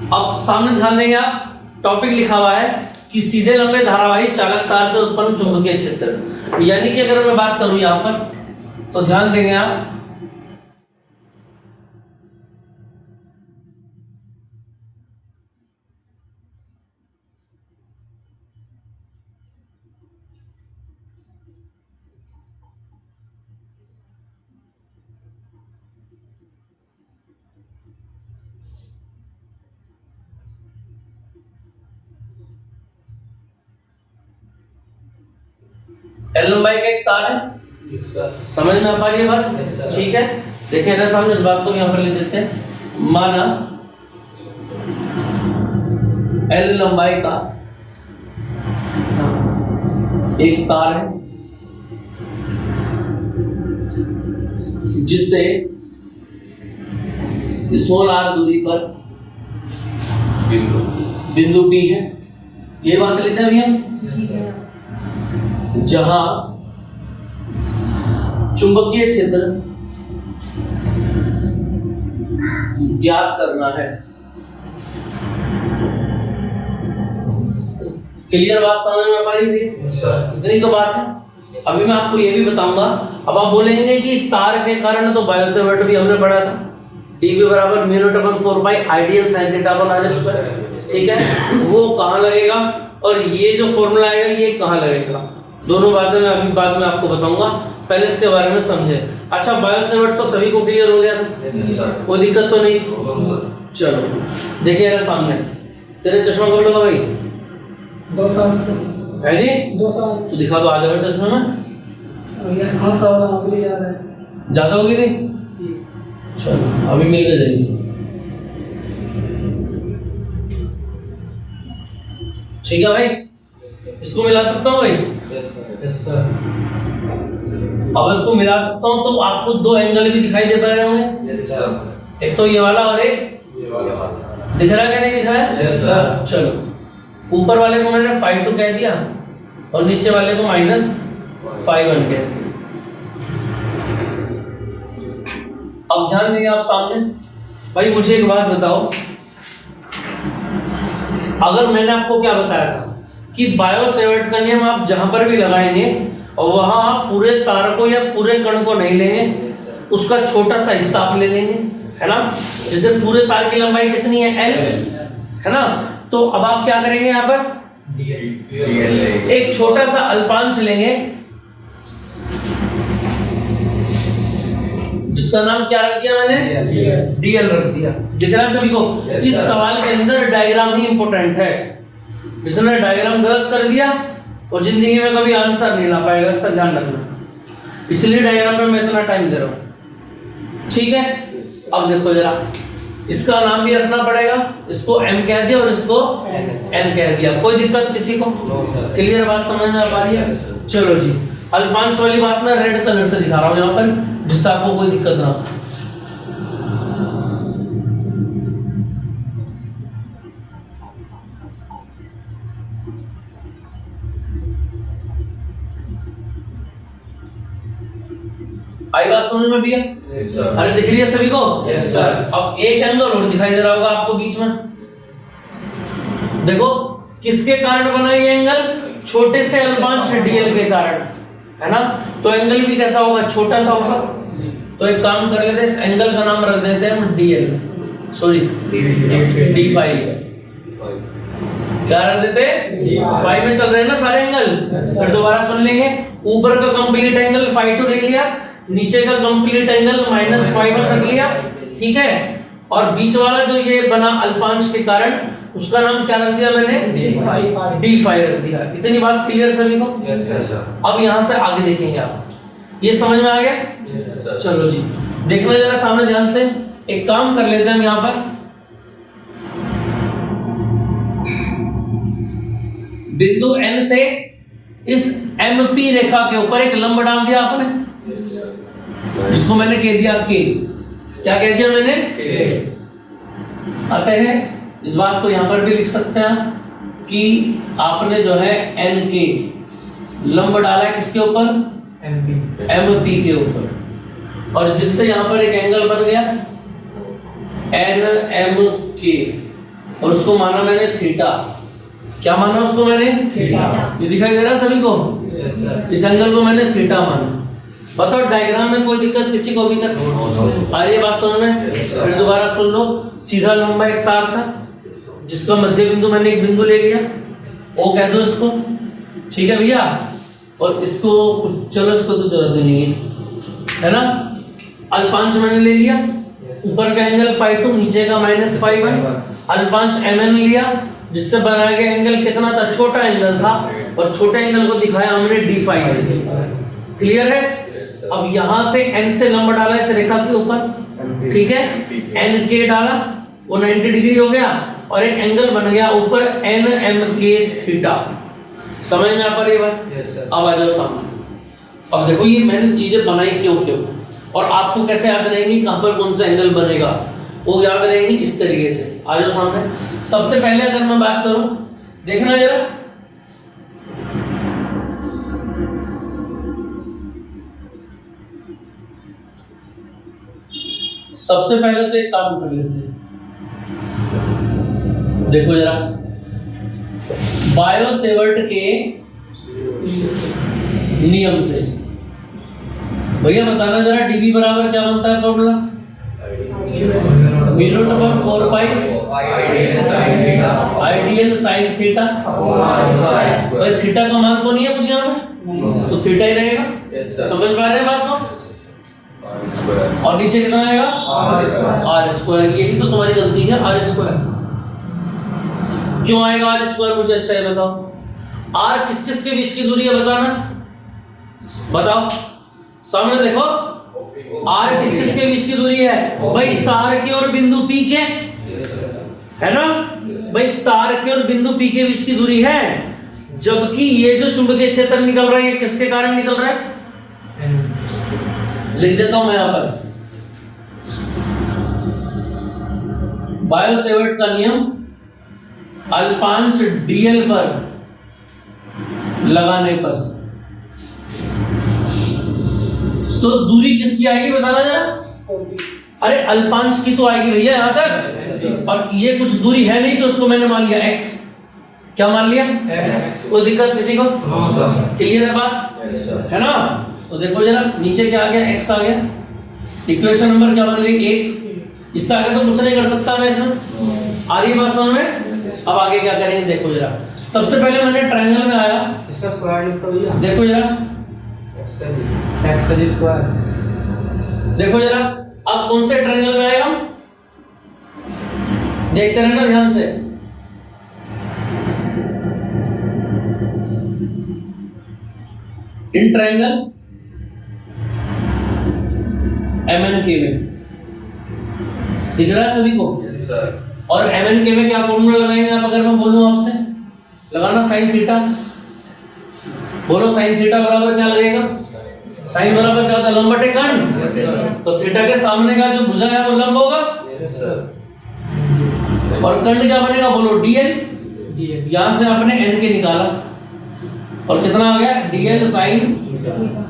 अब सामने ध्यान देंगे आप, टॉपिक लिखा हुआ है कि सीधे लंबे धारावाही चालक तार से उत्पन्न चुंबकीय क्षेत्र, यानी कि अगर मैं बात करूं यहां पर तो ध्यान देंगे आप, एल लंबाई का एक तार है, समझ में आ पा रही है बात? ठीक है, देखिए ना सामने इस बात को यहां पर लिख देते हैं। माना एल लंबाई का एक तार है जिससे स्मॉल आर दूरी पर बिंदु P है, ये बात लेते हैं अभी हम, जहां चुंबकीय क्षेत्र ज्ञात करना है। क्लियर बात समझ में आ पा रही है? इतनी तो बात है। अभी मैं आपको ये भी बताऊंगा। अब आप बोलेंगे कि तार के कारण तो बायो सेवर्ट भी हमने पढ़ा था, dB बराबर μ/4π आइडियल sin θ/r², ठीक है, वो कहाँ लगेगा और ये जो फॉर्मूला आएगा ये कहाँ लगेगा, दोनों बातें मैं अभी बाद में आपको बताऊंगा, पहले इसके बारे में समझे। अच्छा, बायो सेवर्ट तो सभी को क्लियर हो गया था, कोई दिक्कत तो नहीं? चलो देखिए यार सामने, तेरे चश्मा कब लगा भाई? 2 साल है जी, 2 साल। तो दिखा दो आगे चश्मे में, ज्यादा होगी नहीं? चलो अभी मिल के जाएगी, ठीक है भाई, इसको मिला सकता हूँ भाई? अब इसको मिला सकता हूँ तो आपको 2 एंगल भी दिखाई दे पा रहे होंगे, एक तो ये वाला और एक ये वाला, दिख रहा है क्या नहीं दिख रहा है? Yes sir. चलो, ऊपर वाले को मैंने ϕ2 कह दिया और नीचे वाले को -ϕ1 कह दिया। अब ध्यान देंगे आप सामने, भाई मुझे एक बात बताओ, अगर मैंने आपको क्या बताया था कि बायो सेवर्ट का नियम आप जहां पर भी लगाएंगे और वहां आप पूरे तार को या पूरे कण को नहीं लेंगे, उसका छोटा सा हिस्सा आप ले लेंगे, है ना? जैसे पूरे तार की लंबाई कितनी है? L, है ना? तो अब आप क्या करेंगे यहाँ पर एक छोटा सा अल्पांश लेंगे जिसका नाम क्या रख दिया मैंने? DL रख दिया। दिख रहा है सभी को? इस सवाल के अंदर डायग्राम ही इंपॉर्टेंट है, जिसने डायग्राम गलत कर दिया वो जिंदगी में कभी आंसर नहीं ला पाएगा, इसका ध्यान रखना, इसलिए डायग्राम पे मैं इतना टाइम दे रहा हूँ, ठीक है? अब देखो जरा, इसका नाम भी रखना पड़ेगा, इसको M कह दिया और इसको N कह दिया, कोई दिक्कत किसी को? क्लियर बात समझ में आ पा रही है? चलो जी, अल्पांश वाली बात मैं रेड कलर से दिखा रहा हूँ यहाँ पर, जिससे आपको कोई दिक्कत ना हो। आई बात समझ में भी है? yes, अरे दिख रही है सभी को? yes, sir. अब एक एंगल और दिखाई दे रहा होगा आपको बीच में, देखो किसके कारण बना ये एंगल? छोटे से अल्पांश DL के कारण, है ना? तो एंगल भी कैसा होगा? छोटा सा होगा। तो एक काम कर लेते हैं, इस एंगल का नाम रख देते हैं हम DL, सॉरी D5, क्या रख देते हैं? 5 में चल रहे हैं ना सारे एंगल, फिर दोबारा सुन लेंगे। ऊपर का कंप्लीट एंगल ϕ2 ले लिया, नीचे का कंप्लीट एंगल -ϕ1 रख लिया, ठीक है? और बीच वाला जो ये बना अल्पांश के कारण, उसका नाम क्या रख दिया मैंने? D5 रख दिया। इतनी बात क्लियर सभी को? yes, sir. अब यहाँ से आगे देखेंगे आप, ये समझ में आ गया? yes, चलो जी, देखना जरा सामने ध्यान से, एक काम कर लेते हैं हम यहाँ पर, बिंदु N से इस MP रेखा के ऊपर एक लंब डाल दिया आपने, जिसको मैंने कह दिया K, क्या कह दिया मैंने? अतः इस बात को यहां पर भी लिख सकते हैं कि आपने जो है NK लंब डाला है किसके ऊपर? MP के ऊपर, और जिससे यहां पर एक एंगल बन गया NMK, और उसको माना मैंने थीटा। क्या माना उसको मैंने? थीटा। ये दिखाई दे रहा है सभी को? इस एंगल को मैंने थीटा माना। बताओ डायग्राम में कोई दिक्कत किसी को अभी तक? आ रही है बात समझ में? फिर दोबारा सुन लो। सीधा लंबा एक तार था जिसका मध्य बिंदु मैंने एक बिंदु ले लिया, ओ कह दो इसको, ठीक है भैया। और इसको चलो इसको तो जरूरत नहीं है ना। अल्पांश मैंने ले लिया, ऊपर का एंगल φ2, नीचे का -φ1। अल्पांश mn लिया जिससे बनाया गया एंगल कितना था? छोटा एंगल था, और छोटे एंगल को दिखाया हमने d∅ से। क्लियर है? अब यहां से n से लंबा डाला इस रेखा के ऊपर, ठीक है, nk डाला, वो 90 डिग्री हो गया, और एक एंगल बन गया ऊपर nmk थीटा। समझ में आ पा रही है बात? अब आ जाओ सामने। अब देखो ये मैंने चीजें बनाई क्यों क्यों, और आपको कैसे याद रहेंगी कहां पर कौन सा एंगल बनेगा, वो याद रहेंगी इस तरीके से। आ जाओ सामने। सबसे पहले अगर मैं बात करूं, देखना जरा, सबसे पहले तो एक काम कर लेते हैं। देखो जरा, बायो-सेवर्ट के नियम से भैया बताना जरा, डीबी बराबर क्या बनता है फॉर्मूला? μ/4 पाई आइडियल साइन थीटा। भाई थीटा का मान तो नहीं है कुछ यहाँ पे, तो थीटा ही रहेगा। समझ पा रहे हैं बात को? और नीचे कितना आएगा? r²। यही तो तुम्हारी गलती है, r²। क्यों आएगा r²? मुझे अच्छा है बताओ। r किस किस के बीच की दूरी है बताना, बताओ सामने देखो। r किस किस के बीच की दूरी है? भाई तार के और बिंदु P के, है ना? भाई तार के और बिंदु P के बीच की दूरी है, जबकि ये जो चुंबकीय क्षेत्र निकल रहा है ये किसके कारण निकल रहा है? लिख देता हूं मैं यहां पर। बायो-सेवर्ट का नियम, अल्पांश dl पर लगाने पर तो दूरी किसकी आएगी बताना जरा। अरे अल्पांश की तो आएगी भैया यहां तक, और ये कुछ दूरी है नहीं तो उसको मैंने मान लिया x। क्या मान लिया? x। कोई दिक्कत किसी को? क्लियर है बात? है ना? तो देखो जरा, नीचे क्या आ गया? x आ गया। इक्वेशन नंबर क्या बन गई? 1। इससे आगे तो कुछ नहीं कर सकता मैं इसमें। आ रही बात समझ में? अब आगे क्या करेंगे देखो जरा। सबसे पहले मैंने ट्रायंगल में आया, इसका स्क्वायर लिखो भैया। देखो जरा, x का स्क्वायर। देखो जरा, अब कौन से ट्रायंगल में आए हम? देखते रहना ध्यान से। इन ट्रायंगल MNK में दिख रहा है सभी को? Yes sir. और MNK में क्या फॉर्मूला लगाएंगे आप? अगर मैं बोलूं आपसे लगाना साइन थीटा, बोलो साइन थीटा बराबर क्या लगेगा? साइन बराबर क्या होता है? लंब बटे कर्ण। तो थीटा के सामने का जो भुजा है वो लंब होगा, यस सर। और कर्ण क्या बनेगा? बोलो dl। यहां से आपने NK निकाला और कितना आ गया? dl sine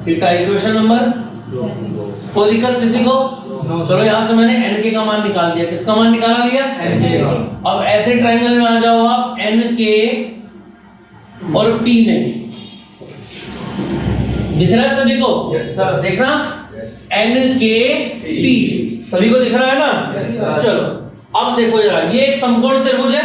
theta. Equation number, कोई दिक्कत किसी को? चलो यहां से मैंने NK का मान निकाल दिया। किसका मान निकाला भैया? NK। अब ऐसे ट्रायंगल में आ जाओ आप NK और P में। दिख रहा है सभी को? Yes sir. देखना, NK P सभी को दिख रहा है ना? Yes sir. चलो अब देखो जरा, ये एक समकोण त्रिभुज है।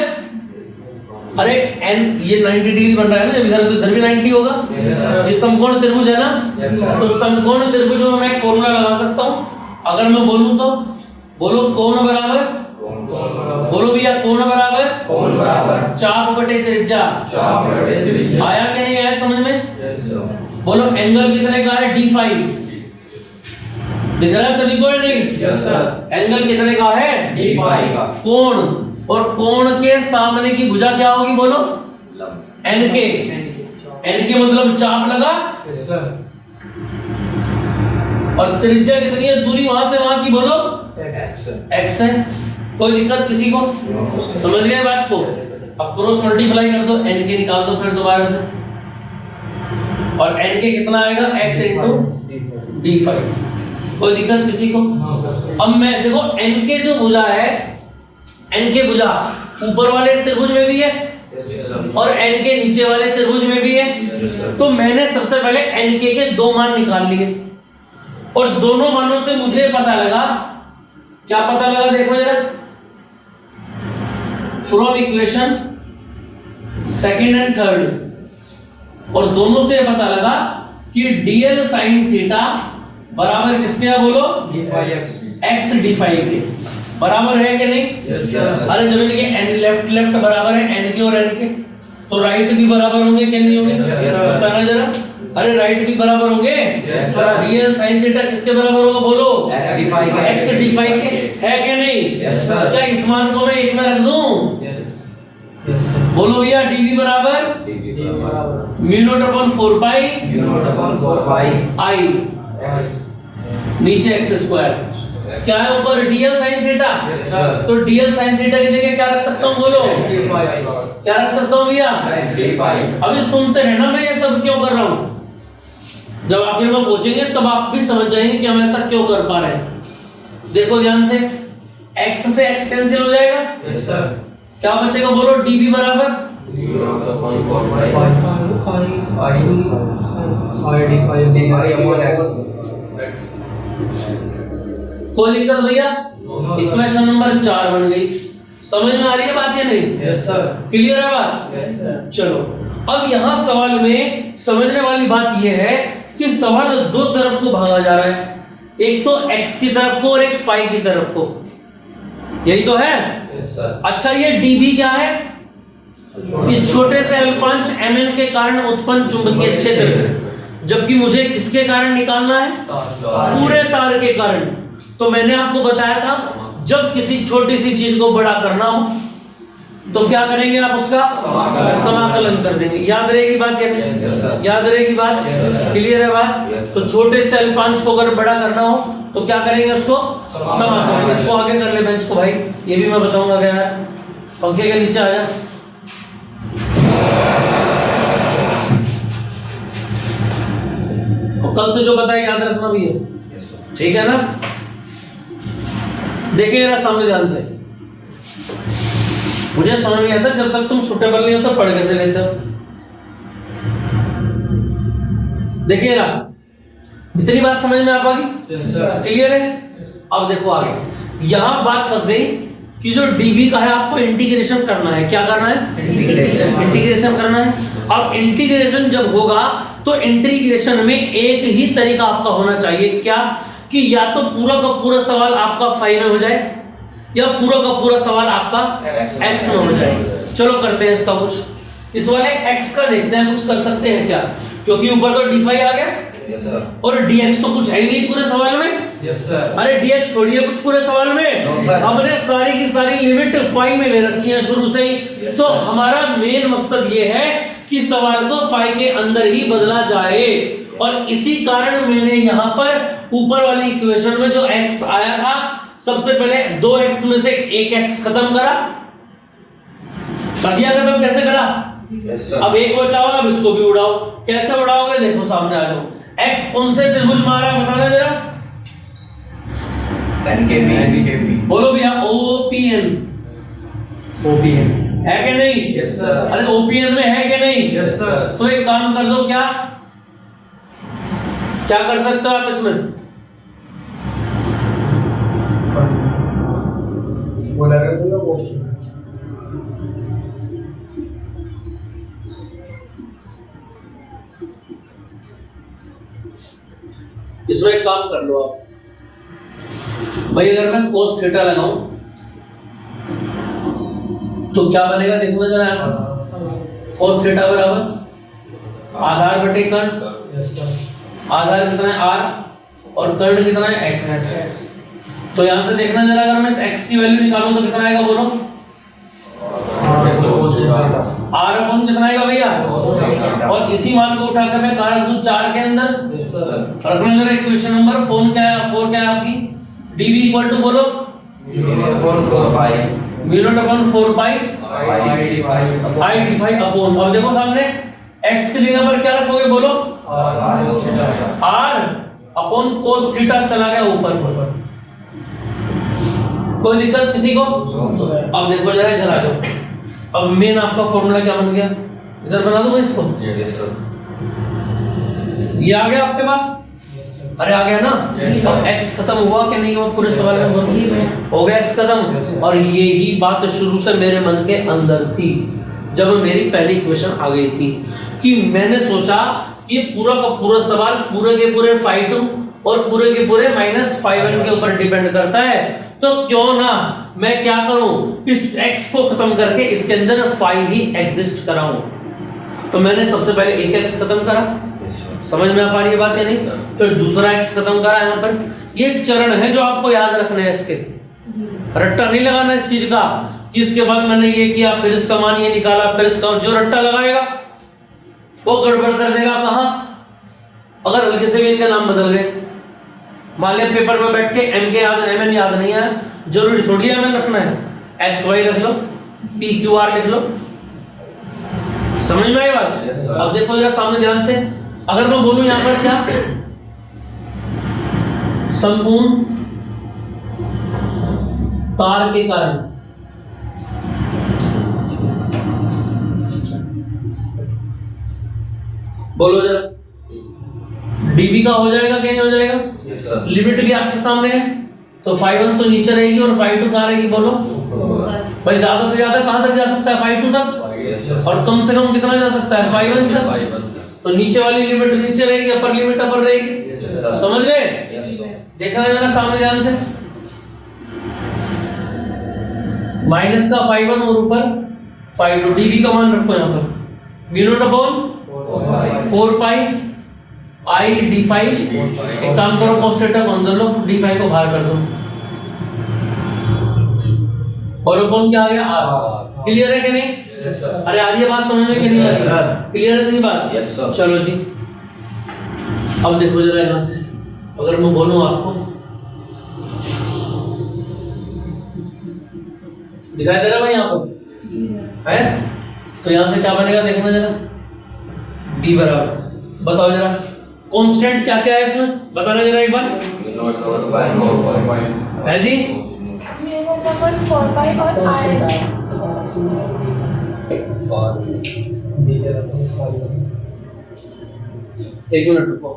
अरे n ये 90 डिग्री बन रहा है ना, इधर तो इधर भी 90 होगा। Yes sir. ये समकोण त्रिभुज है ना? Yes sir. तो समकोण त्रिभुज में मैं एक फॉर्मूला लगा सकता हूं अगर मैं बोलूं तो। बोलो कोण बराबर, बोलो भैया कोण बराबर, कोण बराबर चाप बटे त्रिज्या। चाप बटे त्रिज्या। आया कि नहीं आया समझ में? Yes sir. बोलो एंगल कितने का है? d∅। दिख रहा है सभी को या नहीं? Yes sir. एंगल कितने का है? d∅ का। कोण, और कोण के सामने की भुजा क्या होगी? बोलो NK। NK मतलब चाप लगा, यस सर। और त्रिज्या कितनी है? दूरी वहां से वहां की बोलो x है। कोई दिक्कत किसी को? समझ गए बात को? अब क्रॉस मल्टीप्लाई कर दो, NK निकाल दो फिर दोबारा से, और NK कितना आएगा? x into d∅। कोई दिक्कत किसी को? अब मैं देखो NK जो भुजा है, NK भुजा ऊपर वाले त्रिभुज में भी है और n के नीचे वाले त्रिभुज में भी है। तो मैंने सबसे पहले n के 2 मान निकाल लिए और दोनों मानों से मुझे पता लगा, क्या पता लगा देखो जरा, from equation second and third, और दोनों से पता लगा कि dl sin थीटा बराबर किसके है बोलो, x d फाई के बराबर है कि नहीं? अरे जब इनके n लेफ्ट लेफ्ट बराबर है n के और n के, तो राइट भी बराबर होंगे कि नहीं होंगे? बताना जरा, अरे राइट भी बराबर होंगे। dl sin थीटा किसके बराबर होगा बोलो, x d फाई के, है कि नहीं? क्या इस मान को मैं एक में रख दूं? बोलो भैया, dv बराबर mu naught upon 4 pi i नीचे एक्स स्क्वायर, क्या है ऊपर dl sin थीटा, तो dl sin थीटा की जगह क्या रख सकता हूँ बोलो, क्या रख सकता हूँ भैया? अभी सुनते हैं ना मैं ये सब क्यों कर रहा हूँ, जब आखिर में पूछेंगे तब आप भी समझ जाएंगे कि हम ऐसा क्यों कर पा रहे हैं। देखो ध्यान से, x से x कैंसिल हो जाएगा, क्या बचेगा बोलो, dv बराबर कोई दिक्कत भैया? इक्वेशन नंबर 4 बन गई। समझ में आ रही है बात या नहीं? क्लियर है बात? चलो अब यहाँ सवाल में समझने वाली बात यह है कि सवाल दो तरफ को भागा जा रहा है, एक तो x की तरफ को और एक फाई की तरफ को, यही तो है। अच्छा ये db क्या है? इस छोटे से अल्पांश mn के कारण उत्पन्न चुंबकीय क्षेत्र, जबकि मुझे किसके कारण निकालना है? पूरे तार के कारण। तो मैंने आपको बताया था जब किसी छोटी सी चीज को बड़ा करना हो तो क्या करेंगे आप, उसका समाकलन कर देंगे। याद रहेगी बात या नहीं? याद रहेगी बात? क्लियर है बात? तो छोटे से अल्पांश को अगर बड़ा करना हो तो क्या करेंगे, उसको समाकलन। इसको आगे कर ले बेंच को भाई, ये भी मैं बताऊंगा। क्या है, पंखे के नीचे आ जा। और कल से जो बताया याद रखना भी है, ठीक है ना? देखिए जरा सामने ध्यान से, मुझे समझ नहीं आता जब तक तुम सुटेबल नहीं हो तो पढ़ कैसे लेते हो। देखिएगा, इतनी बात समझ में आ पाएगी? क्लियर है? अब देखो आगे, यहां बात फंस गई कि जो dv का है आपको इंटीग्रेशन करना है। क्या करना है? इंटीग्रेशन करना है। अब इंटीग्रेशन जब होगा तो इंटीग्रेशन में एक ही तरीका आपका होना चाहिए, क्या कि या तो पूरा का पूरा सवाल आपका फाई में हो जाए या पूरा का पूरा सवाल आपका x में हो जाए। चलो करते हैं इसका कुछ, इस वाले x का देखते हैं कुछ कर सकते हैं क्या, क्योंकि ऊपर तो d फाई आ गया और dx तो कुछ है ही नहीं पूरे सवाल में। अरे dx थोड़ी है कुछ पूरे सवाल में, हमने सारी की सारी लिमिट फाई में ले रखी है शुरू से ही। तो हमारा मेन मकसद ये है कि सवाल को फाई के अंदर ही बदला जाए, और इसी कारण मैंने यहाँ पर ऊपर वाली इक्वेशन में जो x आया था सबसे पहले 2x में से 1x खत्म करा, कर दिया खत्म। कैसे करा? अब एक बचा हुआ, अब इसको भी उड़ाओ। कैसे उड़ाओगे? देखो सामने आ जाओ। x कौन से त्रिभुज में आ रहा है बताना जरा, बोलो भैया। OPN है कि नहीं? अरे OPN में है कि नहीं? तो एक काम कर दो, क्या कर सकते हो आप इसमें? इसमें एक काम कर लो आप भाई, अगर मैं cos थीटा लगाऊं तो क्या बनेगा देखना जरा। cos थीटा बराबर आधार बटे कर्ण, आधार कितना है r और कर्ण कितना है x। तो यहां से देखना जरा, अगर मैं इस x की वैल्यू निकालूं तो कितना आएगा बोलो, r अपन कितना आएगा भैया, और इसी मान को उठाकर मैं कहां रख दूं 4 के अंदर रखना जरा। इक्वेशन नंबर 4 क्या है आपकी, dv इक्वल टू बोलो mu naught upon 4 pi i d phi upon, अब देखो सामने x की जगह पर क्या रखोगे बोलो, r अपॉन cos थीटा चला गया ऊपर। कोई दिक्कत किसी को? अब देखो जरा इधर आ जाओ। अब मेन आपका फॉर्मूला क्या बन गया, इधर बना दूंगा इसको। Yes sir. ये आ गया आपके पास? अरे आ गया ना? अब x खत्म हुआ कि नहीं हुआ पूरे सवाल में बोलो? हो गया x खत्म। और यही बात शुरू से मेरे मन के अंदर थी जब मेरी पहली इक्वेशन आ गई थी कि मैंने सोचा ये पूरा का पूरा सवाल पूरे के पूरे phi2 और पूरे के पूरे -phi1 के ऊपर डिपेंड करता है, तो क्यों ना मैं क्या करूं, इस x को खत्म करके इसके अंदर phi ही एग्जिस्ट कराऊं। तो मैंने सबसे पहले एक x खत्म करा, समझ में आ पा रही है बात या नहीं? फिर दूसरा x खत्म करा। यहाँ पर ये चरण है जो आपको याद रखने हैं, इसके रट्टा नहीं लगाना इस चीज का कि इसके बाद मैंने ये किया फिर इसका मान ये निकाला फिर इसका, जो रट्टा लगाएगा वो गड़बड़ कर देगा। कहाँ? अगर हल्के से भी इनका नाम बदल गए, मान लिया पेपर में बैठ के m के याद mn याद नहीं है, जरूरी थोड़ी mn रखना है, xy रख लो, pqr लिख लो। समझ में आई बात? अब देखो जरा सामने ध्यान से, अगर मैं बोलूं यहां पर क्या, संपूर्ण तार के कारण बोलो जरा, dv का हो जाएगा क्या नहीं हो जाएगा? लिमिट भी आपके सामने है, तो phi1 तो नीचे रहेगी और phi2 कहां रहेगी बोलो? भाई ज्यादा से ज्यादा कहां तक जा सकता है? phi2 तक। और कम से कम कितना जा सकता है? phi1 तक। तो नीचे वाली लिमिट नीचे रहेगी, अपर लिमिट अपर रहेगी। समझ गए? देखना जरा सामने ध्यान से, माइनस का phi1 और ऊपर phi2, dv का मान रखो यहां पर v0/4 pi I d phi। एक काम करो cos थीटा को अंदर लो, d phi को बाहर कर दो, और ऊपर क्या आ गया r। क्लियर है कि नहीं? अरे आ रही है बात समझ में कि नहीं आ रही? क्लियर है इतनी बात? चलो जी, अब देखो जरा यहाँ से, अगर मैं बोलूं आपको, दिखाई दे रहा भाई यहाँ पर है? तो यहाँ से क्या बनेगा देखना जरा, b बराबर, बताओ जरा कांस्टेंट क्या क्या है इसमें, बताना जरा एक बार है जी। 4 pi और r एक मिनट रुको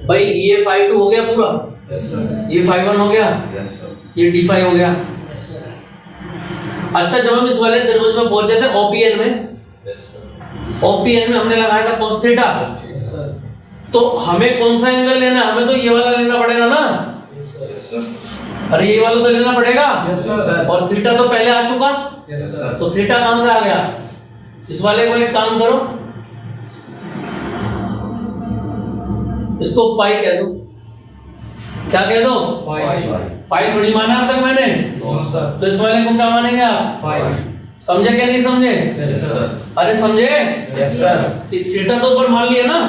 भाई, ये phi2 हो गया पूरा, ये phi1 हो गया, ये d phi हो गया। अच्छा, जब हम इस वाले त्रिभुज में पहुंचे थे OPN में हमने लगाया था cos थीटा, तो हमें कौन सा एंगल लेना है? हमें तो ये वाला लेना पड़ेगा ना। अरे ये वाला तो लेना पड़ेगा। और थीटा तो पहले आ चुका, तो थीटा कहां से आ गया? इस वाले को एक काम करो, इसको फाई कह दो। क्या कह दो? फाई थोड़ी माना अब तक मैंने, तो इस वाले को क्या मानेंगे आप? समझे क्या नहीं समझे? अरे समझे? थीटा तो ऊपर मान लिया ना,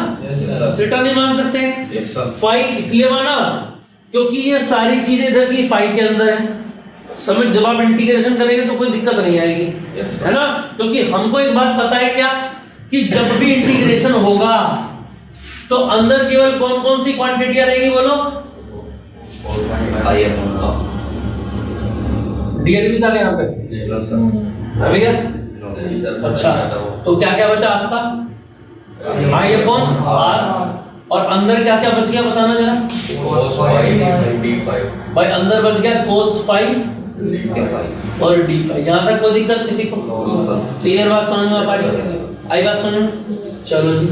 थीटा नहीं मान सकते। फाई इसलिए माना क्योंकि ये सारी चीजें इधर की फाई के अंदर है। समझ, जब आप इंटीग्रेशन करेंगे तो कोई दिक्कत नहीं आएगी, है ना? क्योंकि हमको एक बात पता है क्या, कि जब भी इंटीग्रेशन होगा तो अंदर केवल कौन कौन सी क्वांटिटियां रहेगी बोलो? डीएल भी था यहाँ पे अभी क्या? अच्छा, तो क्या क्या बचा आपका? आई अपॉन आर, और अंदर क्या क्या बच गया बताना जरा भाई। अंदर बच गया cos फाई और डी फाई। यहाँ तक कोई दिक्कत किसी को? क्लियर बात समझ में आ पाई? आई बात समझ में? चलो जी,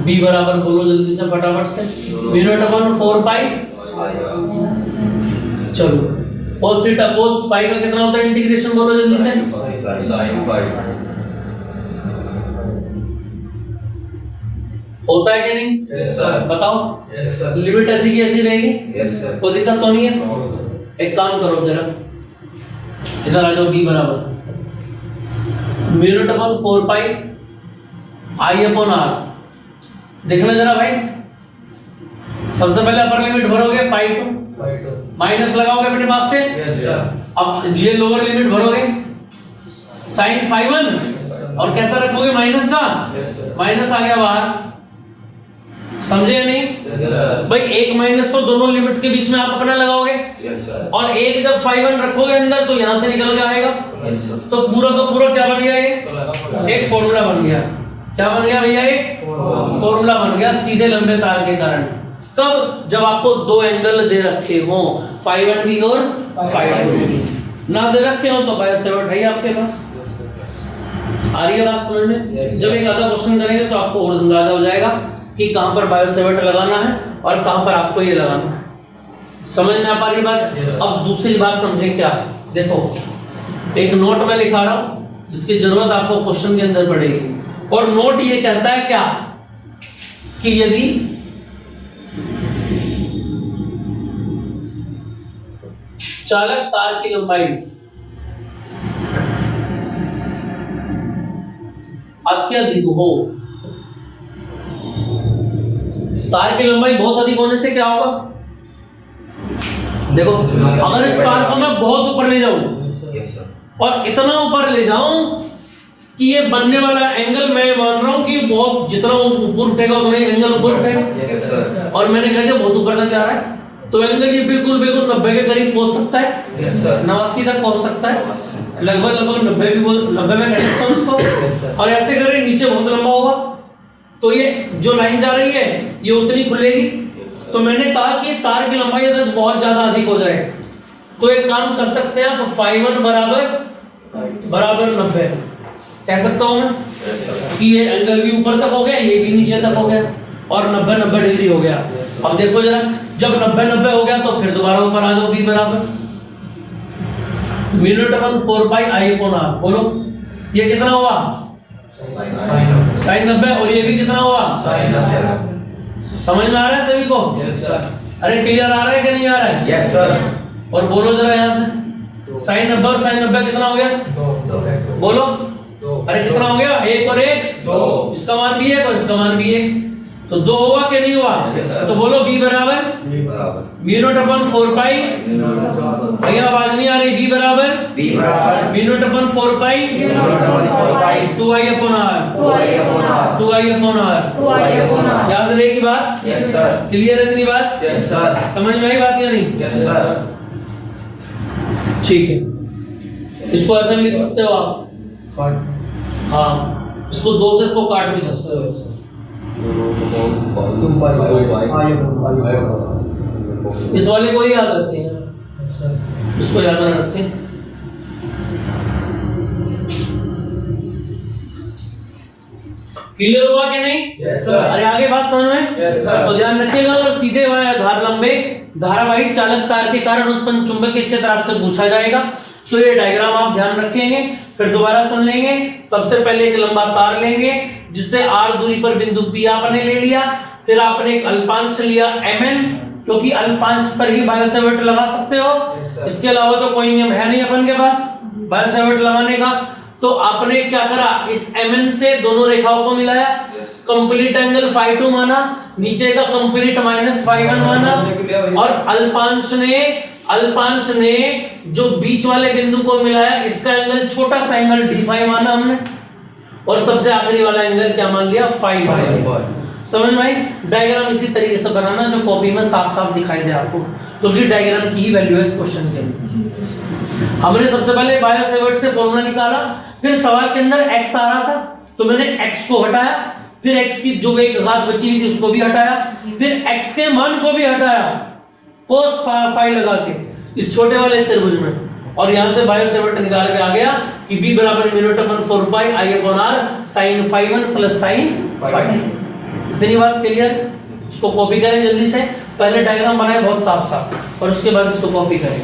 b बराबर बोलो जल्दी से फटाफट से, v0/4 पाई। चलो cos थीटा cos फाई का कितना होता है इंटीग्रेशन, बोलो जल्दी से। होता है कि नहीं? बताओ। लिमिट ऐसी की ऐसी रहेगी, कोई दिक्कत तो नहीं है। एक काम करो जरा, इधर आ जाओ, b बराबर v0/4 pi I upon r। देखना जरा भाई, सबसे पहले अपर लिमिट भरोगे phi2, माइनस लगाओगे अपने पास से। अब ये लोअर लिमिट भरोगे sin phi1, और कैसा रखोगे? माइनस का, माइनस आ गया बाहर, समझे या नहीं? Yes, sir. भाई एक माइनस तो दोनों लिमिट के बीच में आप अपना लगाओगे, Yes, sir. और एक जब phi1 रखोगे अंदर तो यहाँ से निकल के आएगा, Yes, sir. तो पूरा का पूरा क्या बन गया? ये एक फॉर्मूला बन गया। क्या बन गया भैया? एक फॉर्मूला बन गया सीधे लंबे तार के कारण। कब? जब आपको दो एंगल दे रखे हो, phi1 भी और phi2 भी। ना दे रखे हो तो बायोसेवर्ट है आपके पास। आ रही है बात समझ में? जब एक आधा क्वेश्चन करेंगे तो आपको और अंदाजा हो जाएगा कि कहां पर बायोसेवर्ट लगाना है और कहां पर आपको ये लगाना है। समझ में आ पा रही बात? अब दूसरी बात समझें क्या है। देखो एक नोट में लिखा रहा हूं जिसकी जरूरत आपको क्वेश्चन के अंदर पड़ेगी, और नोट ये कहता है क्या कि यदि चालक तार की लंबाई अत्यधिक हो, तार की लंबाई बहुत अधिक होने से क्या होगा? देखो अगर इस तार को मैं बहुत ऊपर ले जाऊं Yes, sir. और इतना ऊपर ले जाऊं कि ये बनने वाला एंगल मैं मान रहा हूं कि बहुत जितना ऊपर उठेगा उतना ही एंगल ऊपर उठेगा, Yes, sir. और मैंने कहा कि बहुत ऊपर तक जा रहा है तो एंगल ये बिल्कुल 90 के करीब पहुंच सकता है, Yes, sir. 89 तक पहुंच सकता है, लगभग 90 भी 90 में कह सकता हूं उसको। और ऐसे करें नीचे बहुत लंबा होगा तो ये जो लाइन जा रही है ये उतनी खुलेगी। तो मैंने कहा कि तार की लंबाई अगर बहुत ज्यादा अधिक हो जाए तो एक काम कर सकते हैं आप, phi1 बराबर 90 कह सकता हूं मैं कि ये एंगल भी ऊपर तक हो गया, ये भी नीचे तक हो गया, और 90 डिग्री हो गया। अब देखो जरा, जब 90 हो गया तो फिर दोबारा ऊपर आ जाओ, b बराबर μ/4 पाई I/r। बोलो ये कितना हुआ? sin 90, और ये भी कितना हुआ? Sin 90. समझ में आ रहा है सभी को? Yes, sir. अरे क्लियर आ रहा है कि नहीं आ रहा है? Yes, sir. और बोलो जरा यहाँ से, sin 90 और sin 90 कितना हो गया? बोलो अरे कितना हो गया? एक और एक, दो। इसका मान भी एक और इसका मान भी एक, तो 2 हुआ कि नहीं हुआ? Yes, sir. तो बोलो b बराबर बराबर μ/4 पाई, भैया आवाज नहीं आ रही, b बराबर B बराबर μ/4 पाई μ/4 पाई 2i/r 2i/r। 2i/r याद रहेगी बात? Yes, sir. क्लियर है इतनी बात? Yes, sir. समझ में आई बात या नहीं? Yes, sir. ठीक है, इसको ऐसे लिख सकते हो आप, हाँ इसको 2 से इसको काट भी सकते हो। इस वाले को ही याद रखें, इसको याद न रखें। क्लियर हुआ कि नहीं? Yes, sir. अरे आगे बात समझ में? Yes, sir. तो ध्यान रखिएगा, अगर सीधे धार लंबे धारावाहिक चालक तार के कारण उत्पन्न चुंबकीय क्षेत्र आपसे पूछा जाएगा तो ये डायग्राम आप ध्यान रखेंगे, फिर दोबारा सुन लेंगे। सबसे पहले एक लंबा तार लेंगे जिससे r दूरी पर बिंदु P आपने ले लिया, फिर आपने एक अल्पांश लिया mn, क्योंकि अल्पांश पर ही बायोसेवर्ट लगा सकते हो, इसके अलावा तो कोई नियम है नहीं अपन के पास बायोसेवर्ट लगाने का। तो आपने क्या करा, इस mn से दोनों रेखाओं को मिलाया, कंप्लीट एंगल phi2 माना, नीचे का कंप्लीट -phi1 माना, और अल्पांश ने जो बीच वाले बिंदु को मिलाया इसका एंगल छोटा सा एंगल d5 माना हमने, और सबसे आखिरी वाला एंगल क्या मान लिया? phi1। समझ में आई? डायग्राम इसी तरीके से बनाना जो कॉपी में साफ साफ दिखाई दे आपको, क्योंकि डायग्राम की ही वैल्यू है इस क्वेश्चन के अंदर। हमने सबसे पहले बायोसेवर्ट से फॉर्मूला निकाला, फिर सवाल के अंदर x आ रहा था तो मैंने x को हटाया, फिर x की जो एक घात बची हुई थी उसको भी हटाया, फिर x के मान को भी हटाया cos फाई लगा के इस छोटे वाले त्रिभुज में, और यहां से बायोसेवर्ट निकाल के आ गया कि b बराबर μ/4 पाई I/r sin phi1 plus sin phi2। इतनी बात क्लियर? इसको कॉपी करें जल्दी से, पहले डायग्राम बनाए बहुत साफ साफ और उसके बाद इसको कॉपी करें।